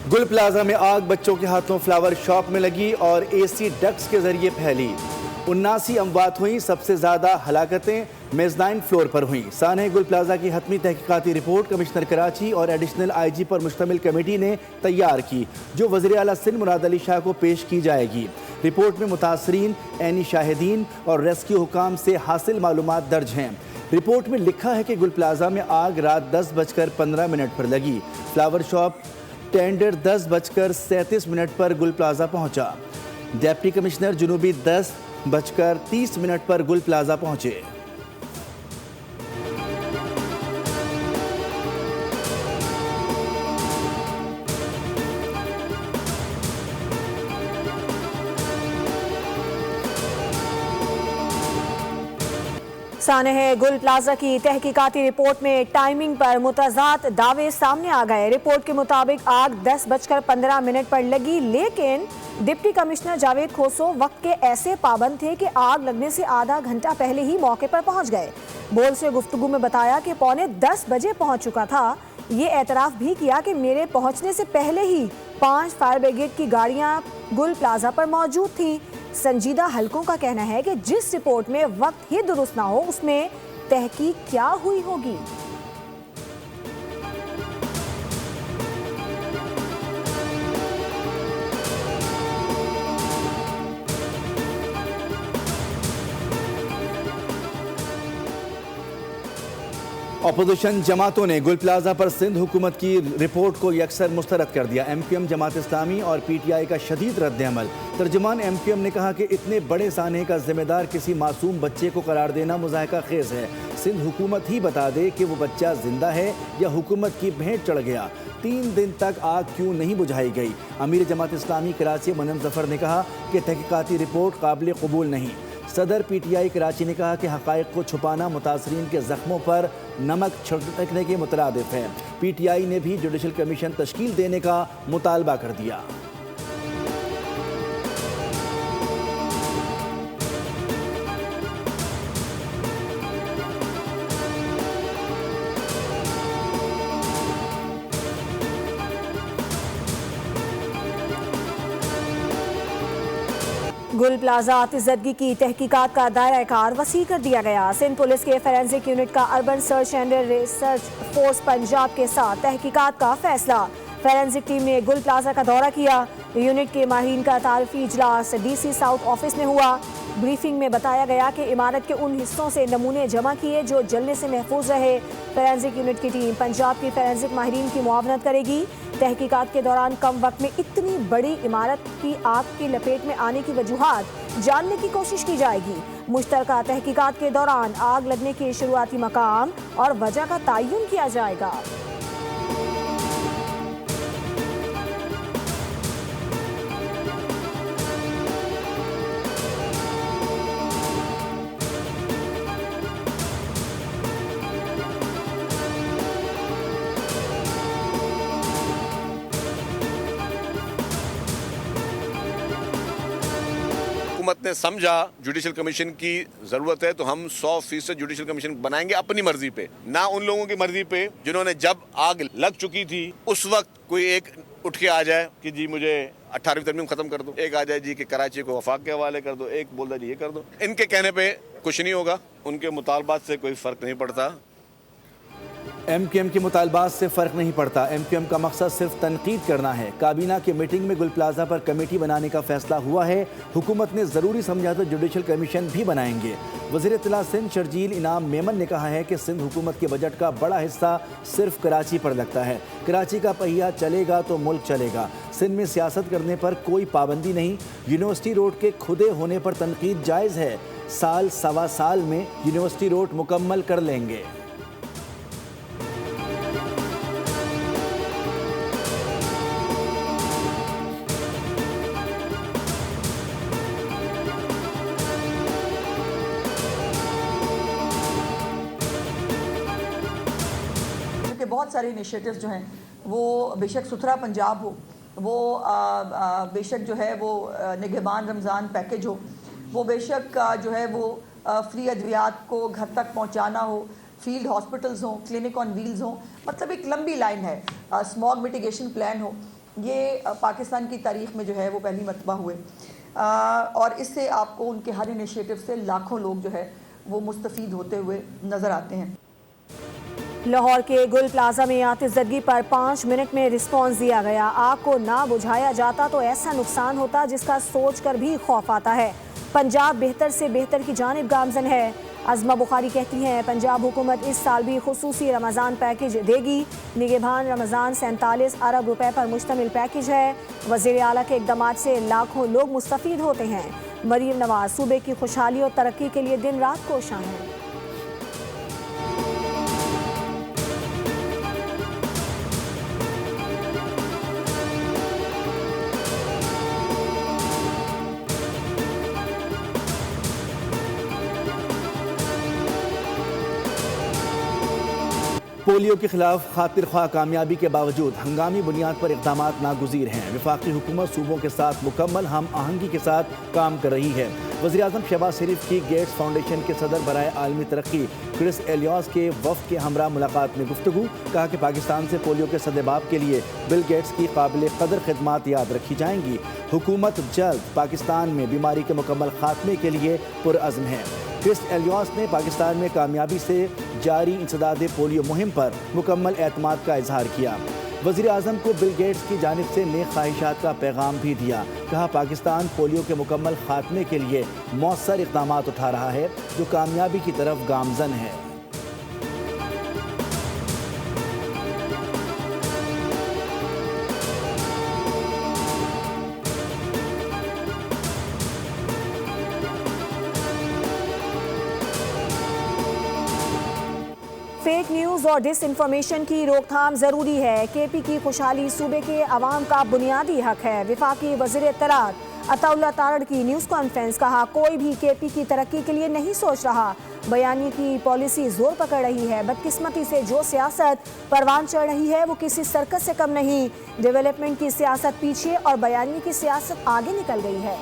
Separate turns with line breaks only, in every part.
गुल प्लाजा में आग, बच्चों के हाथों फ्लावर शॉप में लगी और एसी डक्ट्स के जरिए फैली। 79 अमवात हुई, सबसे ज्यादा हलाकतें मेजनाइन फ्लोर पर हुई। सानह गुल प्लाजा की हतमी तहकीकाती रिपोर्ट कमिश्नर कराची और एडिशनल IG पर मुश्तमिल कमेटी ने तैयार की, जो वज़ीर आला सिंध मुराद अली शाह को पेश की जाएगी। रिपोर्ट में मुतासरीन, ऐनी शाहिदीन और रेस्क्यू हुकाम से हासिल मालूमात दर्ज हैं। रिपोर्ट में लिखा है कि गुल प्लाजा में आग रात 10:15 पर लगी। फ्लावर शॉप टेंडर 10:37 पर गुल प्लाजा पहुंचा। डिप्टी कमिश्नर जुनूबी 10:30 पर गुल प्लाजा पहुंचे।
सानह गुल प्लाजा की तहकीकाती रिपोर्ट में टाइमिंग पर मुतज़ाद दावे सामने आ गए। रिपोर्ट के मुताबिक आग 10:15 पर लगी, लेकिन डिप्टी कमिश्नर जावेद खोसो वक्त के ऐसे पाबंद थे कि आग लगने से आधा घंटा पहले ही मौके पर पहुंच गए। बोल से गुफ्तगू में बताया कि पौने 10 बजे पहुंच चुका था। ये एतराफ़ भी किया कि मेरे पहुंचने से पहले ही 5 फायर ब्रिगेड की गाड़ियां गुल प्लाजा पर मौजूद थी। संजीदा हलकों का कहना है कि जिस रिपोर्ट में वक्त ही दुरुस्त ना हो, उसमें तहकीक क्या हुई होगी।
अपोजिशन जमातों ने गुल प्लाजा पर सिंध हुकूमत की रिपोर्ट को यकसर मुस्तरद कर दिया। MQM, जमात इस्लामी और PTI का शदीद रद्द-ए-अमल। तर्जुमान MQM ने कहा कि इतने बड़े साने का जिम्मेदार किसी मासूम बच्चे को करार देना मुज़ाहिका खेज है। सिंध हुकूमत ही बता दे कि वो बच्चा जिंदा है या हुकूमत की भेंट चढ़ गया। 3 दिन तक आग क्यों नहीं बुझाई गई। अमीर जमात इस्लामी कराची मनम जफर ने कहा कि तहकीकाती रिपोर्ट काबिल कबूल नहीं। सदर PTI कराची ने कहा कि हक़ाइक़ को छुपाना मुतासरीन के जख्मों पर नमक छिड़कने के मुतरादिफ है। PTI ने भी जुडिशल कमीशन तश्कील देने का मुतालबा कर दिया।
गुल प्लाजा आतिशज़दगी की तहकीकात का दायरा कार वसी कर दिया गया। सिंध पुलिस के फोरेंसिक यूनिट का urban search and research force Punjab के साथ तहकीकात का फैसला। फोरेंसिक टीम ने गुल प्लाजा का दौरा किया। यूनिट के माहिरीन का तारफी इजलास DC साउथ ऑफिस में हुआ। ब्रीफिंग में बताया गया कि इमारत के उन हिस्सों से नमूने जमा किए जो जलने से महफूज रहे। फोरेंसिक यूनिट की टीम पंजाब की फोरेंसिक माहिरीन की मुआवनत करेगी। तहकीकात के दौरान कम वक्त में इतनी बड़ी इमारत की आग की लपेट में आने की वजूहात जानने की कोशिश की जाएगी। मुश्तरका तहकीकात के दौरान आग लगने के शुरुआती मकाम और वजह का तयन किया जाएगा।
हुकूमत ने समझा जुडिशल कमीशन की ज़रूरत है तो हम 100% जुडिशल कमीशन बनाएंगे अपनी मर्जी पे, ना उन लोगों की मर्जी पे जिन्होंने जब आग लग चुकी थी उस वक्त कोई एक उठ के आ जाए कि जी मुझे 18वीं तरमीम खत्म कर दो, एक आ जाए जी कि कराची को वफाक के हवाले कर दो, एक बोल दे जी ये कर दो। इनके कहने पे कुछ नहीं होगा, उनके मुतालबात से कोई फ़र्क नहीं पड़ता।
MQM के मुतालबात से फ़र्क नहीं पड़ता। MQM का मकसद सिर्फ तनकीद करना है। काबीना की मीटिंग में गुल प्लाजा पर कमेटी बनाने का फैसला हुआ है। हुकूमत ने ज़रूरी समझा तो जुडिशल कमीशन भी बनाएंगे। वज़ीर इत्तला सिंध शर्जील इनाम मेमन ने कहा है कि सिंध हुकूमत के बजट का बड़ा हिस्सा सिर्फ कराची पर लगता है। कराची का पहिया चलेगा तो मुल्क चलेगा। सिंध में सियासत करने पर कोई पाबंदी नहीं। यूनिवर्सिटी रोड के खुदे होने पर तनकीद जायज़ है। साल सवा साल में यूनिवर्सिटी रोड मुकम्मल कर लेंगे।
बहुत सारे इनिशिएटिव्स जो हैं वो बेशक सुथरा पंजाब हो, वो बेशक जो है वो निगहबान रमज़ान पैकेज हो, वो बेशक जो है वो फ्री अद्वियात को घर तक पहुंचाना हो, फील्ड हॉस्पिटल्स हों, क्लिनिक ऑन व्हील्स हों, मतलब एक लंबी लाइन है। स्मॉग मिटिगेशन प्लान हो, ये पाकिस्तान की तारीख में जो है वो पहली मरतबा हुए और इससे आपको उनके हर इनिशिएटिव से लाखों लोग जो है वो मुस्तफ़ीद होते हुए नज़र आते हैं।
लाहौर के गुल प्लाजा में आतिशज़दगी पर 5 मिनट में रिस्पॉन्स दिया गया। आग को ना बुझाया जाता तो ऐसा नुकसान होता जिसका सोचकर भी खौफ आता है। पंजाब बेहतर से बेहतर की जानिब गामजन है। अज़मा बुखारी कहती हैं पंजाब हुकूमत इस साल भी खुसूसी रमज़ान पैकेज देगी। निगहबान रमज़ान 47 अरब रुपए पर मुश्तमिल पैकेज है। वज़ीर आला के इक़दामात से लाखों लोग मुस्तफ़ीद होते हैं। मरीम नवाज सूबे की खुशहाली और तरक्की के लिए दिन रात कोशां हैं।
पोलियो के खिलाफ खातिर ख्वाह कामयाबी के बावजूद हंगामी बुनियाद पर इक़दाम नागुज़ीर हैं। वफाकी हुकूमत सूबों के साथ मुकम्मल हम आहंगी के साथ काम कर रही है। वज़ीर आज़म शहबाज शरीफ की गेट्स फाउंडेशन के सदर बराए आलमी तरक्की क्रिस एलियस के वफ़द के हमरा मुलाकात में गुफ्तगू। कहा कि पाकिस्तान से पोलियो के सदेबाब के लिए बिल गेट्स की काबिल कदर खिदमात याद रखी जाएंगी। हुकूमत जल्द पाकिस्तान में बीमारी के मुकम्मल खात्मे के लिए पुरअज़्म है। क्रिस एलियस ने पाकिस्तान में कामयाबी से जारी इंसदाद पोलियो मुहिम पर मुकम्मल एतमाद का इजहार किया। वज़ीर आज़म को बिल गेट्स की जानिब से नेक ख्वाहिशात का पैगाम भी दिया। कहा पाकिस्तान पोलियो के मुकम्मल खात्मे के लिए मौसर इक़दाम उठा रहा है जो कामयाबी की तरफ गामजन है।
फेक न्यूज़ और डिसइंफॉर्मेशन की रोकथाम ज़रूरी है। केपी की खुशहाली सूबे के अवाम का बुनियादी हक है। वफाकी वज़ीर इत्तलात अताउल्लाह तारड़ की न्यूज़ कॉन्फ्रेंस। कहा कोई भी केपी की तरक्की के लिए नहीं सोच रहा। बयानी की पॉलिसी जोर पकड़ रही है। बदकिस्मती से जो सियासत परवान चढ़ रही है वो किसी सर्कस से कम नहीं। डेवलपमेंट की सियासत पीछे और बयानी की सियासत आगे निकल गई है।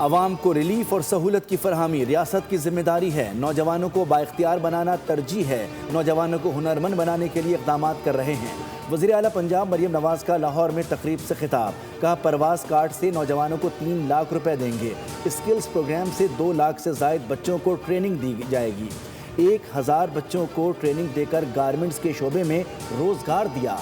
अवाम को रिलीफ और सहूलत की फरहमी रियासत की जिम्मेदारी है। नौजवानों को बाइख्तियार बनाना तरजीह है। नौजवानों को हुनरमंद बनाने के लिए इक़दाम कर रहे हैं। वज़ीर आला पंजाब मरियम नवाज का लाहौर में तकरीब से खिताब। कहा परवास कार्ड से नौजवानों को 3 लाख रुपए देंगे। स्किल्स प्रोग्राम से 2 लाख से ज़ायद बच्चों को ट्रेनिंग दी जाएगी। 1000 बच्चों को ट्रेनिंग देकर गारमेंट्स के शोबे में रोजगार दिया।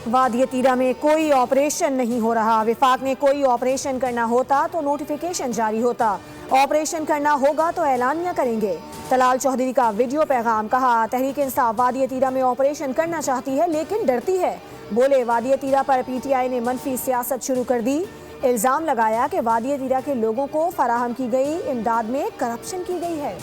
वादिय तीरा में कोई ऑपरेशन नहीं हो रहा। विफाक ने कोई ऑपरेशन करना होता तो नोटिफिकेशन जारी होता। ऑपरेशन करना होगा तो ऐलानिया करेंगे। तलाल चौधरी का वीडियो पैगाम। कहा तहरीक इंसाफ वादिय तीरा में ऑपरेशन करना चाहती है लेकिन डरती है। बोले वादिय तीरा पर पीटीआई ने मनफी सियासत शुरू कर दी। इल्जाम लगाया कि वादिय तीरा के लोगों को फराहम की गई इमदाद में करप्शन की गई है।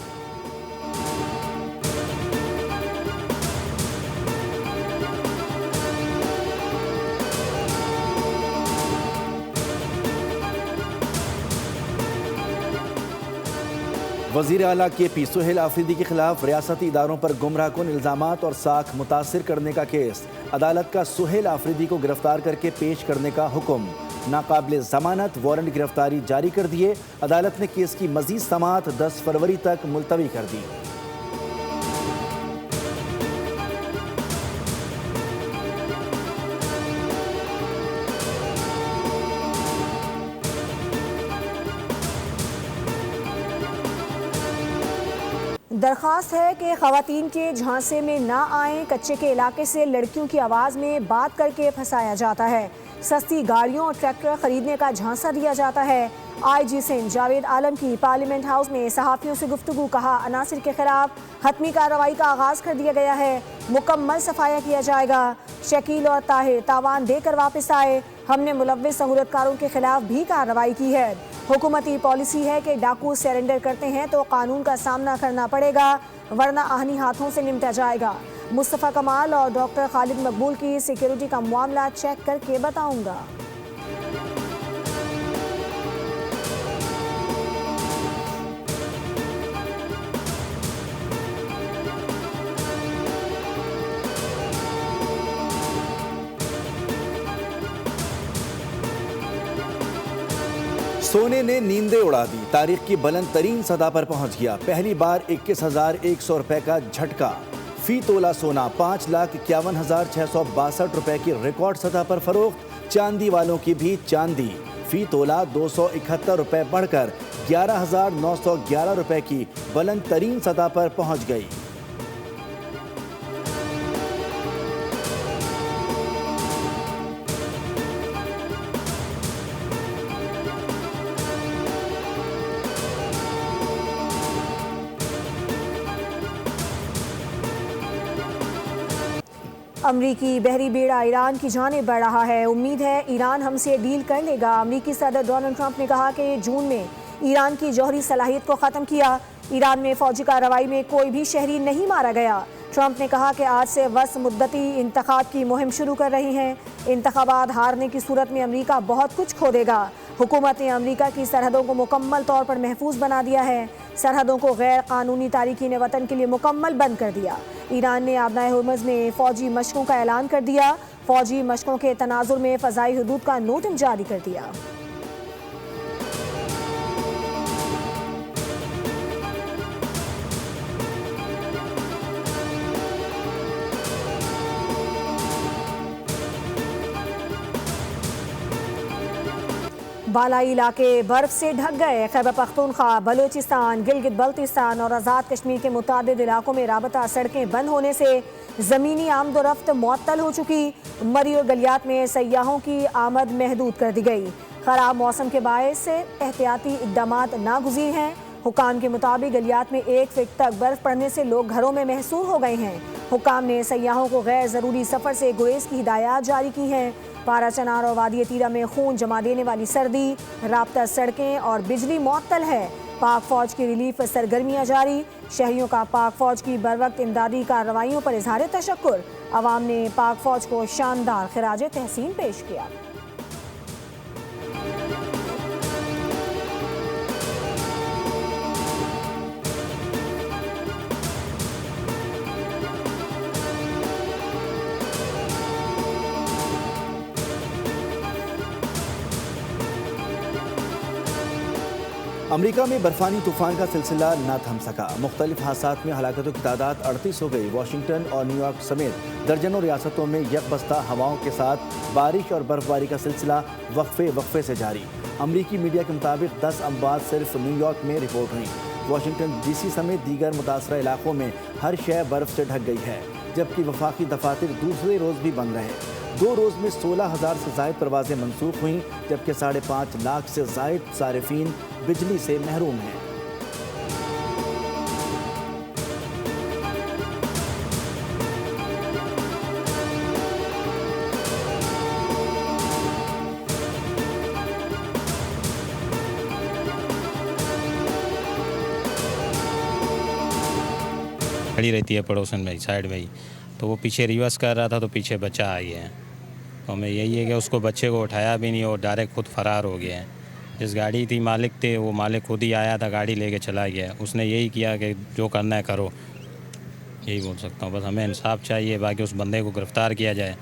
वज़ीर आला केपी सुहेल आफरीदी के खिलाफ रियासती इदारों पर गुमराह कुन इल्ज़ामात और साख मुतासिर करने का केस। अदालत का सुहेल आफरीदी को गिरफ्तार करके पेश करने का हुक्म। नाकाबिल जमानत वारंट गिरफ्तारी जारी कर दिए। अदालत ने केस की मजीद समाअत 10 फरवरी तक मुलतवी कर दी।
दरख्वास्त है कि ख़वातीन के झांसे में ना आएं। कच्चे के इलाके से लड़कियों की आवाज़ में बात करके फंसाया जाता है। सस्ती गाड़ियों और ट्रैक्टर खरीदने का झांसा दिया जाता है। IG सिंध जावेद आलम की पार्लियामेंट हाउस में सहाफ़ियों से गुफ्तगू। कहा अनासिर के खिलाफ हतमी कार्रवाई का आगाज़ कर दिया गया है। मुकम्मल सफाया किया जाएगा। शकील और ताहिर तावान देकर वापस आए। हमने मुलव्विस सहूलतकारों के खिलाफ भी कार्रवाई की है। हुकूमती पॉलिसी है कि डाकू सरेंडर करते हैं तो कानून का सामना करना पड़ेगा वरना आहनी हाथों से निपटा जाएगा। मुस्तफ़ा कमाल और डॉक्टर खालिद मकबूल की सिक्योरिटी का मामला चेक करके बताऊंगा।
सोने ने नींदें उड़ा दी, तारीख की बुलंद तरीन सतह पर पहुंच गया। पहली बार 21,100 रुपए का झटका। फी तोला सोना 5,51,662 रुपए की रिकॉर्ड सतह पर फरोख्त। चांदी वालों की भी चांदी फी तोला 271 रुपए बढ़कर 11,911 रुपए की बुलंद तरीन सतह पर पहुंच गई।
अमरीकी बहरी बेड़ा ईरान की जानिब बढ़ रहा है। उम्मीद है ईरान हमसे डील कर लेगा। अमरीकी सदर डोनाल्ड ट्रंप ने कहा कि जून में ईरान की जौहरी सलाहियत को ख़त्म किया। ईरान में फौजी कार्रवाई में कोई भी शहरी नहीं मारा गया। ट्रंप ने कहा कि आज से वस मुद्दती इंतखाब की मुहिम शुरू कर रही हैं। इंतखाबात हारने की सूरत में अमरीका बहुत कुछ खो देगा। हुकूमत ने अमरीका की सरहदों को मुकम्मल तौर पर महफूज बना दिया है। सरहदों को गैर कानूनी तारीकीन वतन के लिए मुकम्मल बंद कर दिया। ईरान ने आबनाए हुर्मुज़ में फ़ौजी मशकों का ऐलान कर दिया। फ़ौजी मशकों के तनाजुर में फ़ज़ाई हुदूद का नोटिस जारी कर दिया। बालाई इलाके बर्फ से ढक गए। खैबर पख्तूनख्वा, बलूचिस्तान, गिलगित बल्तिस्तान और आज़ाद कश्मीर के मुतादिद इलाकों में राबता सड़कें बंद होने से ज़मीनी आमदोरफ्त मुअत्तल हो चुकी। मरी और गलियात में सयाहों की आमद महदूद कर दी गई। ख़राब मौसम के बायस एहतियाती इक़दामात नागुज़ीर हैं। हुकाम के मुताबिक गलियात में 1 फीट तक बर्फ़ पड़ने से लोग घरों में महसूर हो गए हैं। हुकाम ने सयाहों को गैर ज़रूरी सफ़र से गुरेज़ की हिदायत जारी की हैं। पारा चनार और वादी तीरा में खून जमा देने वाली सर्दी, राब्ता सड़कें और बिजली मुअत्तल है। पाक फ़ौज की रिलीफ सरगर्मियाँ जारी। शहरियों का पाक फ़ौज की बरवक्त इमदादी कार्रवाइयों पर इज़हार तशक्कुर। अवाम ने पाक फ़ौज को शानदार खिराज तहसीन पेश किया।
अमरीका में बर्फानी तूफान का सिलसिला न थम सका। मुख्तलिफ हादसात में हलाकतों की तादाद 38 हो गई। वाशिंगटन और न्यूयॉर्क समेत दर्जनों रियासतों में यकबस्ता हवाओं के साथ बारिश और बर्फबारी का सिलसिला वक्फे से जारी। अमरीकी मीडिया के मुताबिक 10 अमवात सिर्फ न्यूयॉर्क में रिपोर्ट हुई। वाशिंगटन DC समेत दीगर मुतासरा इलाकों में हर शय बर्फ से ढक गई है, जबकि वफाकी दफातर दूसरे रोज़ भी बंद रहे। 2 रोज़ में 16,000 से ज़ायद परवाज़ें मनसूख हुईं, जबकि 5.5 लाख से ज़ायद सारिफीन बिजली से महरूम हैं।
खड़ी रहती है पड़ोसन में साइड में ही, तो वो पीछे रिवर्स कर रहा था तो पीछे बच्चा आई है। तो हमें यही है कि उसको बच्चे को उठाया भी नहीं और डायरेक्ट खुद फरार हो गया है। जिस गाड़ी थी मालिक थे, वो मालिक खुद ही आया था, गाड़ी लेके चला गया। उसने यही किया कि जो करना है करो, यही बोल सकता हूँ। बस हमें इंसाफ चाहिए, बाकी उस बंदे को गिरफ्तार किया जाए।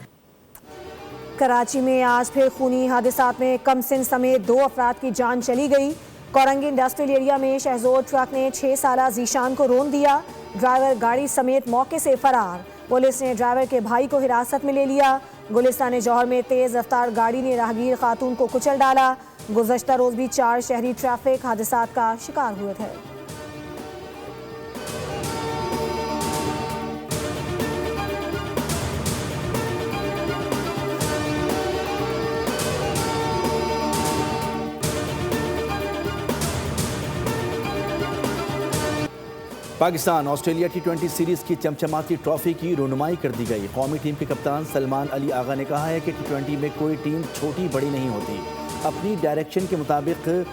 कराची में आज फिर खूनी हादसात में कमसिन समेत 2 अफराद की जान चली गई। कोरंगी इंडस्ट्रियल एरिया में शहजोर ट्रक ने 6 साला जीशान को रोन दिया। ड्राइवर गाड़ी समेत मौके से फरार। पुलिस ने ड्राइवर के भाई को हिरासत में ले लिया। गुलिस्तान जौहर में तेज रफ्तार गाड़ी ने राहगीर खातून को कुचल डाला। गुज़श्ता रोज भी 4 शहरी ट्रैफिक हादसात का शिकार हुए थे।
पाकिस्तान ऑस्ट्रेलिया T20 सीरीज की चमचमाती ट्रॉफी की रुनुमाई कर दी गई। कौमी टीम के कप्तान सलमान अली आगा ने कहा है कि T20 में कोई टीम छोटी बड़ी नहीं होती। अपनी डायरेक्शन के मुताबिक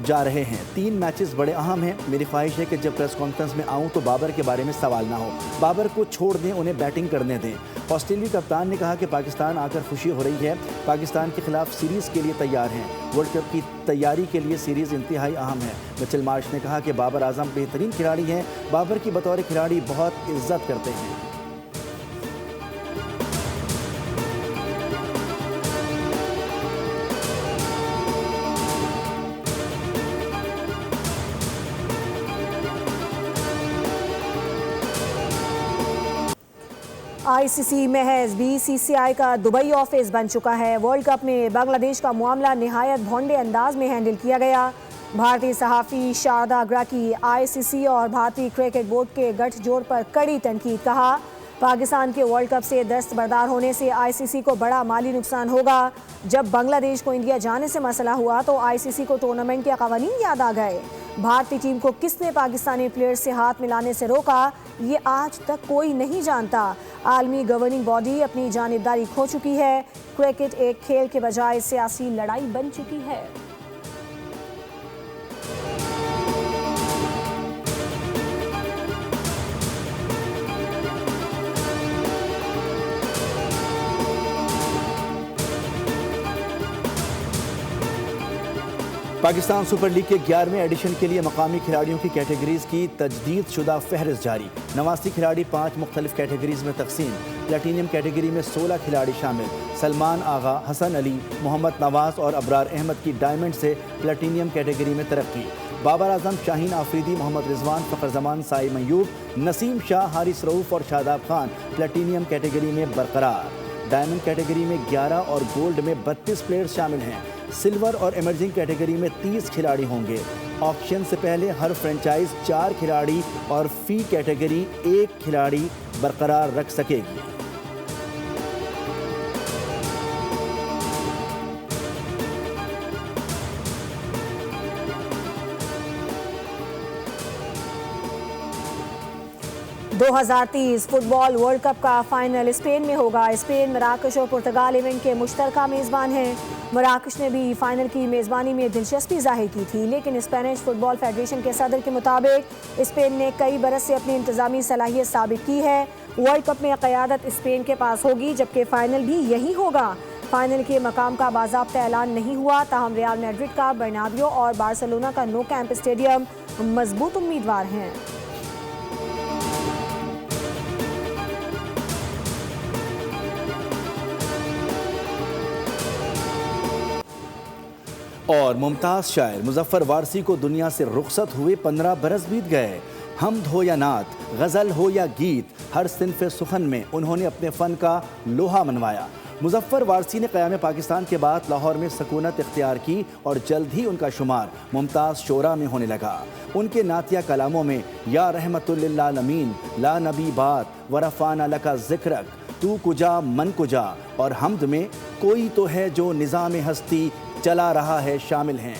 जा रहे हैं। 3 मैचेस बड़े अहम हैं। मेरी ख्वाहिश है कि जब प्रेस कॉन्फ्रेंस में आऊं तो बाबर के बारे में सवाल ना हो, बाबर को छोड़ दें, उन्हें बैटिंग करने दें। ऑस्ट्रेलियाई कप्तान ने कहा कि पाकिस्तान आकर खुशी हो रही है, पाकिस्तान के खिलाफ सीरीज़ के लिए तैयार हैं। वर्ल्ड कप की तैयारी के लिए सीरीज़ इंतहाई अहम है। मिचेल मार्श ने कहा कि बाबर आजम बेहतरीन खिलाड़ी हैं, बाबर की बतौर खिलाड़ी बहुत इज्जत करते हैं।
आईसीसी महज बीसीसीआई का दुबई ऑफिस बन चुका है। वर्ल्ड कप में बांग्लादेश का मामला निहायत भोंडे अंदाज में हैंडल किया गया। भारतीय सहाफ़ी शारदा अग्रा की आईसीसी और भारतीय क्रिकेट बोर्ड के गठजोड़ पर कड़ी तनकीद। कहा, पाकिस्तान के वर्ल्ड कप से दस्तबरदार होने से आईसीसी को बड़ा माली नुकसान होगा। जब बांग्लादेश को इंडिया जाने से मसला हुआ तो आईसीसी को टूर्नामेंट के कवानीन याद आ गए। भारतीय टीम को किसने पाकिस्तानी प्लेयर्स से हाथ मिलाने से रोका, ये आज तक कोई नहीं जानता। आलमी गवर्निंग बॉडी अपनी जानिबदारी खो चुकी है। क्रिकेट एक खेल के बजाय सियासी लड़ाई बन चुकी है।
पाकिस्तान सुपर लीग के 11वें एडिशन के लिए मकामी खिलाड़ियों की कैटेगरीज की तजदीद शुदा फहरिस्त जारी। 89 खिलाड़ी 5 मुख्तलिफ कैटेगरीज में तकसीम। प्लेटिनियम कैटेगरी में 16 खिलाड़ी शामिल। सलमान आगा, हसन अली, मोहम्मद नवाज और अबरार अहमद की डायमंड से प्लेटिनियम कैटेगरी में तरक्की। बाबर आजम, शाहीन आफरीदी, मोहम्मद रिजवान, फ़खर जमान, साई मयूब, नसीम शाह, हारिस रऊफ और शादाब खान प्लेटिनियम कैटेगरी में बरकरार। डायमंड कैटेगरी में 11 और गोल्ड में 32 प्लेयर्स शामिल हैं। सिल्वर और इमर्जिंग कैटेगरी में 30 खिलाड़ी होंगे। ऑक्शन से पहले हर फ्रेंचाइज 4 खिलाड़ी और फी कैटेगरी 1 खिलाड़ी बरकरार रख सकेगी।
(2030) फुटबॉल वर्ल्ड कप का फाइनल स्पेन में होगा। स्पेन, मराकश और पुर्तगाल इवेंट के मुश्तरका मेज़बान हैं। मराकश ने भी फाइनल की मेज़बानी में दिलचस्पी जाहिर की थी, लेकिन स्पेनिश फुटबॉल फेडरेशन के सदर के मुताबिक स्पेन ने कई बरस से अपनी इंतजामी सलाहियत साबित की है। वर्ल्ड कप में क़यादत स्पेन के पास होगी, जबकि फाइनल भी यही होगा। फाइनल के मकाम का बाज़ाब्ता ऐलान नहीं हुआ, ताहम रियल मैड्रिड का बर्नाबियो और बार्सिलोना का नो कैंप स्टेडियम मजबूत उम्मीदवार हैं।
और मुमताज़ शायर मुज़फ़्फ़र वारसी को दुनिया से रुखसत हुए 15 बरस बीत गए। हमद हो या नात, गज़ल हो या गीत, हर सिन्फ़े सुखन में उन्होंने अपने फ़न का लोहा मनवाया। मुज़फ़्फ़र वारसी ने क़याम पाकिस्तान के बाद लाहौर में सकूनत इख्तियार की और जल्द ही उनका शुमार मुमताज़ शोरा में होने लगा। उनके नातिया कलामों में या रहमतुल लिल आलमीन, ला नबी बात, वरफ़ाना लका ज़िक्रक, तू कुजा मन कुजा और हमद में कोई तो है जो निज़ाम हस्ती चला रहा है शामिल हैं।